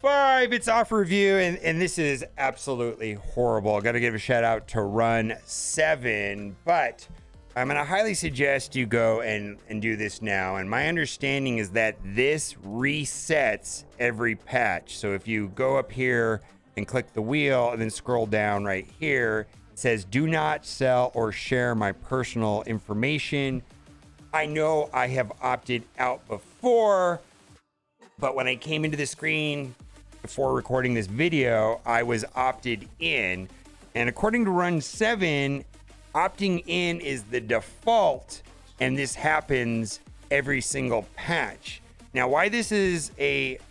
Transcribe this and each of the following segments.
5, it's off review, and this is absolutely horrible. Got to give a shout out to Run 7, but I'm going to highly suggest you go and do this now. And my understanding is that this resets every patch. So if you go up here and click the wheel and then scroll down right here, it says, do not sell or share my personal information. I know I have opted out before, but when I came into the screen before recording this video, I was opted in. And according to Run 7, opting in is the default, and this happens every single patch. Now, why this is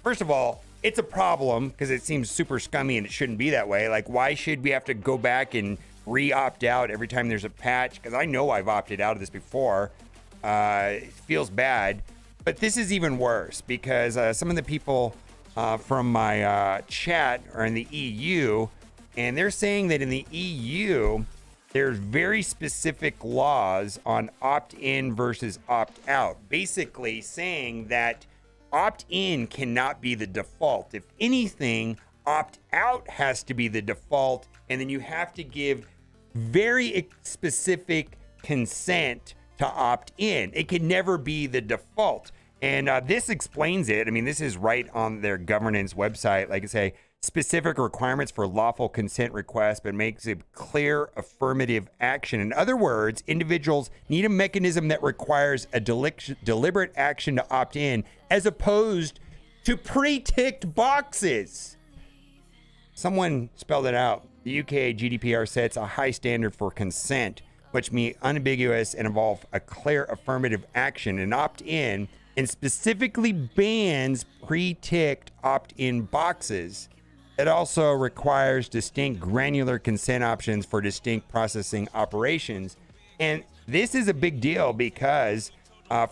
first of all, it's a problem because it seems super scummy and it shouldn't be that way. Like, why should we have to go back and re-opt out every time there's a patch? Because I know I've opted out of this before. It feels bad. But this is even worse because some of the people from my chat are in the EU, and they're saying that in the EU, there's very specific laws on opt-in versus opt-out, basically saying that opt-in cannot be the default. If anything, opt-out has to be the default, and then you have to give very specific consent to opt in. It can never be the default. And this explains it. I mean, this is right on their governance website. Like I say, specific requirements for lawful consent requests, but makes it clear affirmative action. In other words, individuals need a mechanism that requires a deliberate action to opt in, as opposed to pre-ticked boxes. Someone spelled it out. The UK GDPR sets a high standard for consent, which means unambiguous and involve a clear affirmative action. And opt-in and specifically bans pre-ticked opt-in boxes. It also requires distinct granular consent options for distinct processing operations. And this is a big deal because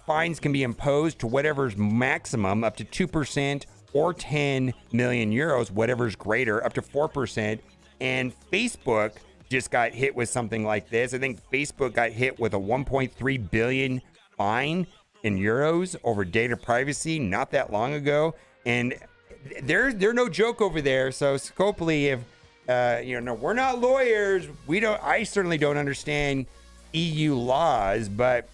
fines can be imposed to whatever's maximum, up to 2%, or 10 million euros, whatever's greater, up to 4%. And Facebook just got hit with something like this. I think Facebook got hit with a 1.3 billion fine in euros over data privacy not that long ago, and they're no joke over there. So Scopely, if we're not lawyers, I certainly don't understand EU laws, but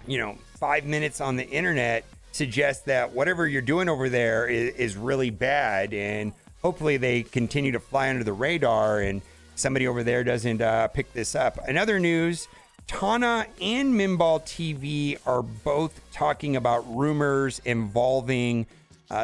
5 minutes on the internet suggests that whatever you're doing over there is really bad, and hopefully they continue to fly under the radar and somebody over there doesn't pick this up. In other news, Tana and Minball TV are both talking about rumors involving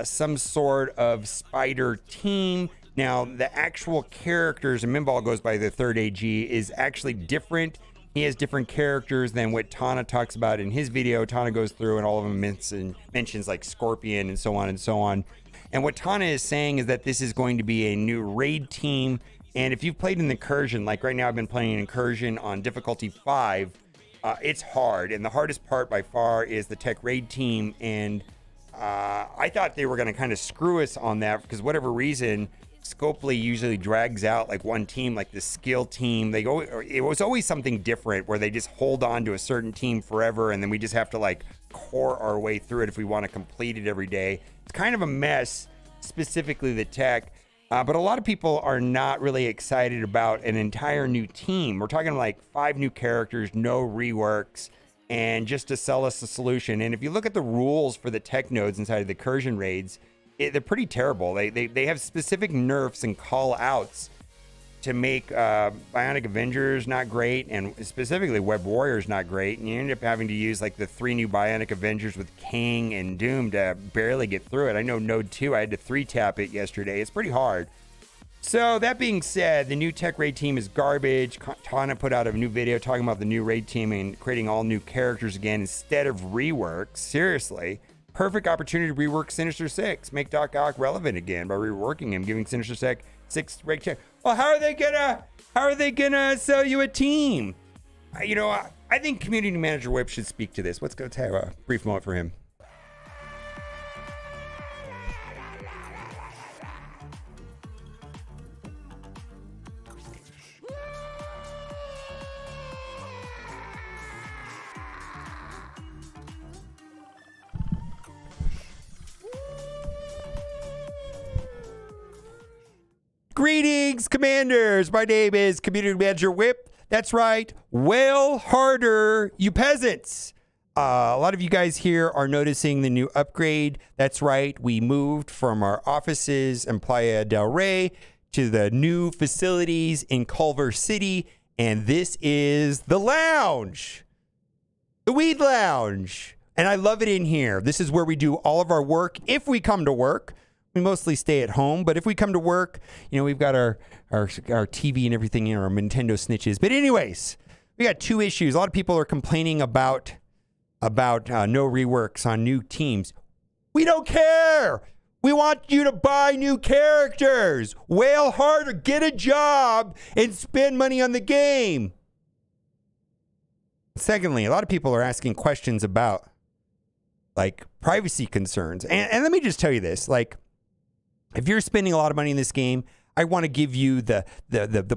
some sort of spider team. Now, the actual characters, and Minball goes by the third AG, is actually different. He has different characters than what Tana talks about in his video. Tana goes through and all of them mentions like Scorpion and so on and so on. And what Tana is saying is that this is going to be a new raid team. And if you've played an incursion, like right now I've been playing an incursion on difficulty 5, it's hard. And the hardest part by far is the tech raid team. And I thought they were going to kind of screw us on that because whatever reason, Scopely usually drags out like one team, like the skill team. It was always something different where they just hold on to a certain team forever. And then we just have to like core our way through it if we want to complete it every day. It's kind of a mess, specifically the tech. But a lot of people are not really excited about an entire new team. We're talking like 5 new characters, no reworks, and just to sell us a solution. And if you look at the rules for the tech nodes inside of the incursion raids, they're pretty terrible. They have specific nerfs and call outs to make Bionic Avengers not great, and specifically Web Warriors not great. And you end up having to use like the 3 new Bionic Avengers with King and Doom to barely get through it. I know Node 2, I had to 3-tap it yesterday. It's pretty hard. So that being said, the new tech raid team is garbage. Tana put out a new video talking about the new raid team and creating all new characters again instead of reworks. Seriously. Perfect opportunity to rework Sinister Six. Make Doc Ock relevant again by reworking him, giving Sinister Six raid check. Well, how are they gonna sell you a team? I think Community Manager Whip should speak to this. Let's go have a brief moment for him. Greetings, commanders. My name is Community Manager Whip. That's right. Wail harder, you peasants. A lot of you guys here are noticing the new upgrade. That's right. We moved from our offices in Playa del Rey to the new facilities in Culver City. And this is the lounge, the Weed Lounge. And I love it in here. This is where we do all of our work. If we come to work, we mostly stay at home, but if we come to work, you know, we've got our TV and everything, you know, our Nintendo snitches. But anyways, we got two issues. A lot of people are complaining about no reworks on new teams. We don't care. We want you to buy new characters. Wail harder, get a job, and spend money on the game. Secondly, a lot of people are asking questions about like privacy concerns. And let me just tell you this, like, if you're spending a lot of money in this game, I want to give you the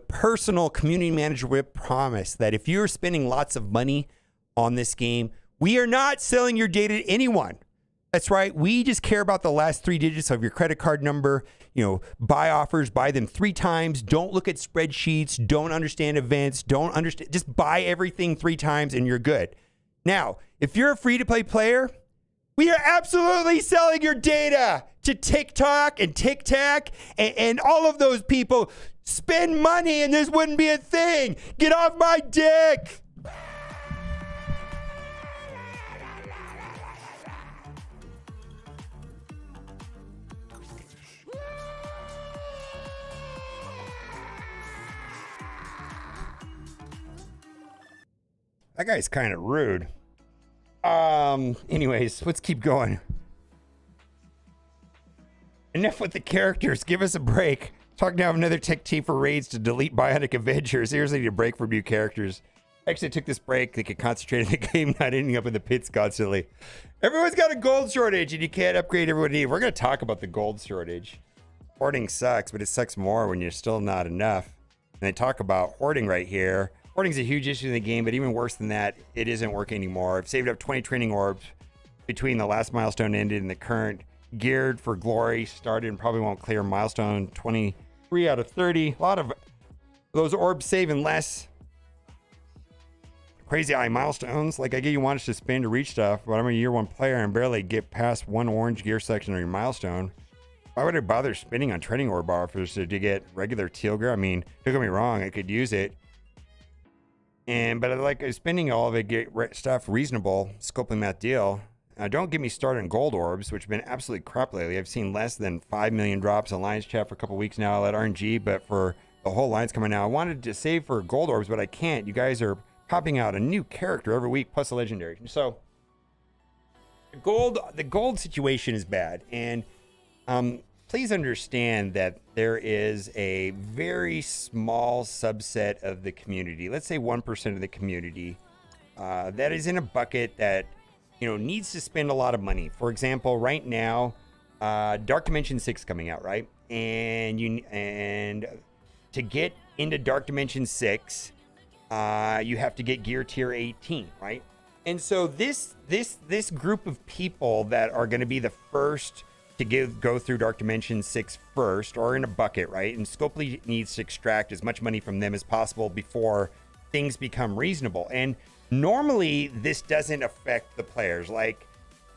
personal community manager whip promise that if you're spending lots of money on this game, we are not selling your data to anyone. That's right. We just care about the last 3 digits of your credit card number. You know, buy offers, buy them 3 times. Don't look at spreadsheets. Don't understand events. Just buy everything 3 times and you're good. Now, if you're a free-to-play player, we are absolutely selling your data to TikTok and TikTok and all of those people. Spend money and this wouldn't be a thing. Get off my dick. That guy's kind of rude. Anyways, let's keep going. Enough with the characters. Give us a break. Talking now of another tech team for raids to delete Bionic Avengers. Seriously, need a break from new characters. Actually, I took this break. They could concentrate on the game, not ending up in the pits constantly. Everyone's got a gold shortage, and you can't upgrade everyone need. We're going to talk about the gold shortage. Hoarding sucks, but it sucks more when you're still not enough. And they talk about hoarding right here. Hoarding's a huge issue in the game, but even worse than that, it isn't working anymore. I've saved up 20 training orbs between the last milestone ended and the current Geared for Glory started and probably won't clear milestone 23 out of 30. A lot of those orbs saving less. Crazy eye milestones. Like, I get you want us to spin to reach stuff, but I'm a year 1 player and barely get past 1 orange gear section on your milestone. Why would I bother spending on training orb offers to get regular teal gear? I mean, don't get me wrong, I could use it. But I like spending all of it, get stuff reasonable, scoping that deal. Don't get me started on gold orbs, which have been absolutely crap lately. I've seen less than 5 million drops on Lions Chat for a couple weeks now. I let RNG, but for the whole line's coming out. I wanted to save for gold orbs, but I can't. You guys are popping out a new character every week, plus a legendary. So the gold situation is bad. And please understand that there is a very small subset of the community, let's say 1% of the community, that is in a bucket that, you know, needs to spend a lot of money. For example, right now, Dark Dimension 6 coming out, right? And to get into Dark Dimension 6, you have to get gear tier 18, right? And so this group of people that are going to be the first to go through Dark Dimension 6 first, or in a bucket, right? And Scopely needs to extract as much money from them as possible before things become reasonable. And normally this doesn't affect the players. Like,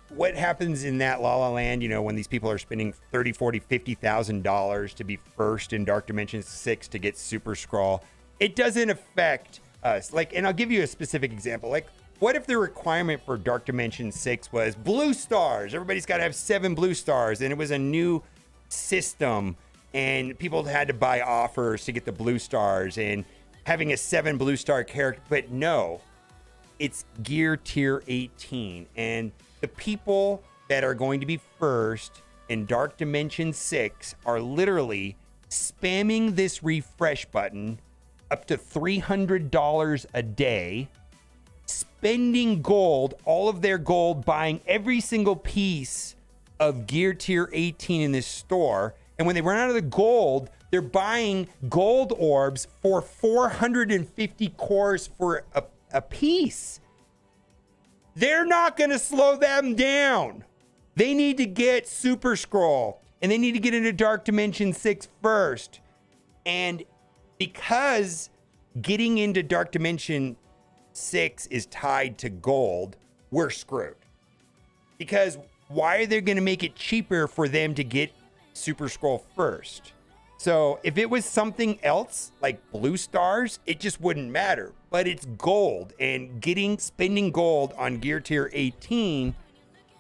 what happens in that La La Land, you know, when these people are spending $30, $40, $50,000 to be first in Dark Dimension 6 to get Super Scroll, it doesn't affect us. Like, and I'll give you a specific example. Like, what if the requirement for Dark Dimension 6 was blue stars? Everybody's got to have 7 blue stars, and it was a new system, and people had to buy offers to get the blue stars, and having a 7 blue star character. But no, it's gear tier 18, and the people that are going to be first in Dark Dimension 6 are literally spamming this refresh button up to $300 a day, spending gold, all of their gold, buying every single piece of gear tier 18 in this store. And when they run out of the gold, they're buying gold orbs for 450 cores for a piece. They're not going to slow them down. They need to get Super Scroll, and they need to get into Dark Dimension 6 first. And because getting into Dark Dimension 6 is tied to gold, we're screwed. Because why are they going to make it cheaper for them to get Super Scroll first? So if it was something else like blue stars, it just wouldn't matter. But it's gold, and spending gold on gear tier 18,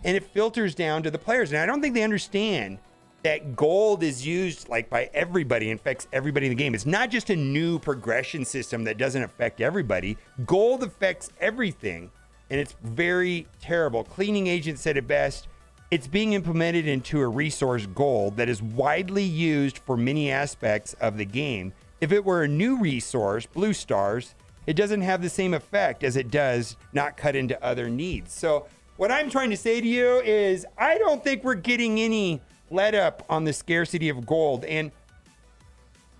and it filters down to the players. And I don't think they understand that gold is used like by everybody and affects everybody in the game. It's not just a new progression system that doesn't affect everybody. Gold affects everything, and it's very terrible. Cleaning Agent said it best. It's being implemented into a resource gold that is widely used for many aspects of the game. If it were a new resource, blue stars, it doesn't have the same effect as it does not cut into other needs. So what I'm trying to say to you is I don't think we're getting any let up on the scarcity of gold. And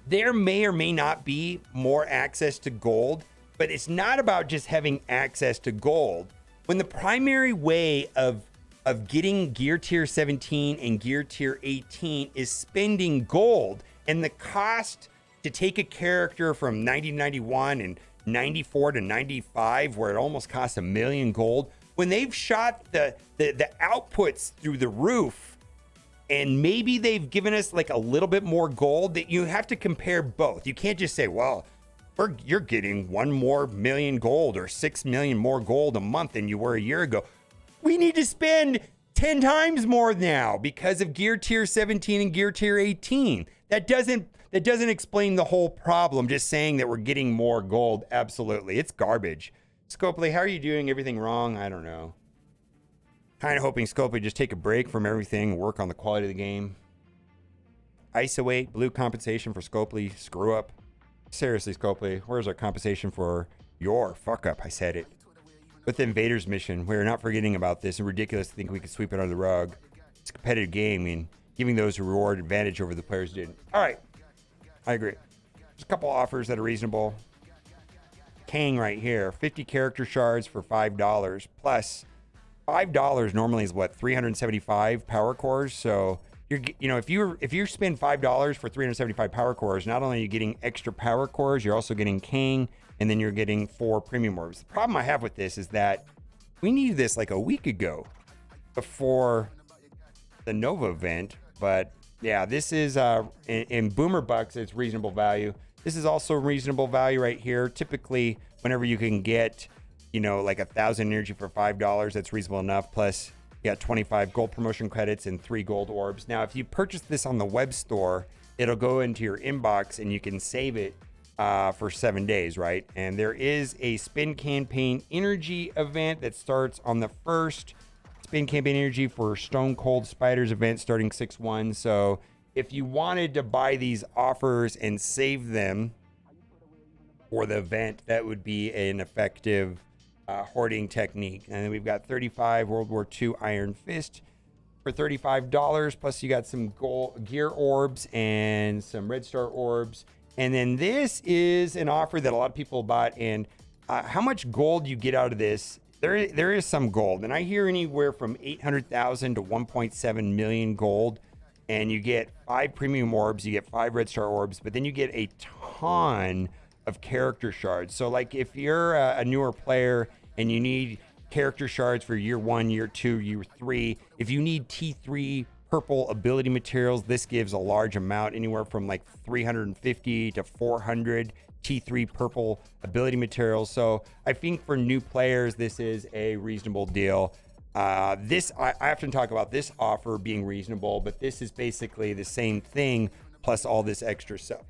there may or may not be more access to gold, but it's not about just having access to gold. When the primary way of getting gear tier 17 and gear tier 18 is spending gold, and the cost to take a character from 1991 and 94 to 95, where it almost costs $1 million gold, when they've shot the outputs through the roof, and maybe they've given us like a little bit more gold, that you have to compare both. You can't just say, well, you're getting 1 more million gold or 6 million more gold a month than you were a year ago. We need to spend 10 times more now because of gear tier 17 and gear tier 18. That doesn't explain the whole problem, just saying that we're getting more gold. Absolutely. It's garbage. Scopely, how are you doing? Everything wrong? I don't know. Kind of hoping Scopely just take a break from everything, work on the quality of the game. Isolate, blue compensation for Scopely. Screw up. Seriously, Scopely, where's our compensation for your fuck up? I said it. With the Invaders mission, we're not forgetting about this, and ridiculous to think we could sweep it under the rug. It's a competitive game, and giving those a reward advantage over the players didn't. All right, I agree. There's a couple offers that are reasonable. Kang right here, 50 character shards for $5, plus $5 normally is what, 375 power cores. So if you spend $5 for 375 power cores, not only are you getting extra power cores, you're also getting Kang, and then you're getting 4 premium orbs. The problem I have with this is that we needed this like a week ago before the Nova event. But yeah, this is in Boomer Bucks, it's reasonable value. This is also reasonable value right here. Typically, whenever you can get, like 1,000 energy for $5, that's reasonable enough. Plus, you got 25 gold promotion credits and 3 gold orbs. Now, if you purchase this on the web store, it'll go into your inbox and you can save it for 7 days, right? And there is a spin campaign energy event that starts on the 1st. Spin campaign energy for Stone Cold Spiders event starting 6/1. So if you wanted to buy these offers and save them for the event, that would be an effective hoarding technique. And then we've got 35 World War II Iron Fist for $35. Plus you got some gold gear orbs and some Red Star orbs. And then this is an offer that a lot of people bought. And how much gold you get out of this, there is some gold. And I hear anywhere from 800,000 to 1.7 million gold. And you get 5 premium orbs, you get 5 Red Star orbs, but then you get a ton of character shards. So like if you're a newer player and you need character shards for year 1, year 2, year 3, if you need T3 purple ability materials, this gives a large amount, anywhere from like 350 to 400 T3 purple ability materials. So I think for new players, this is a reasonable deal. I often talk about this offer being reasonable, but this is basically the same thing plus all this extra stuff.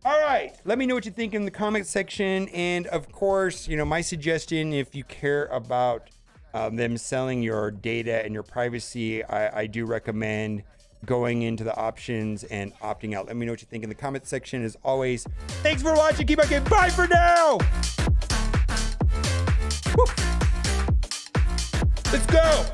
All right, let me know what you think in the comment section. And of course, my suggestion, if you care about them selling your data and your privacy, I do recommend going into the options and opting out. Let me know what you think in the comment section. As always, thanks for watching. Keep on getting. Bye for now. Woo. Let's go.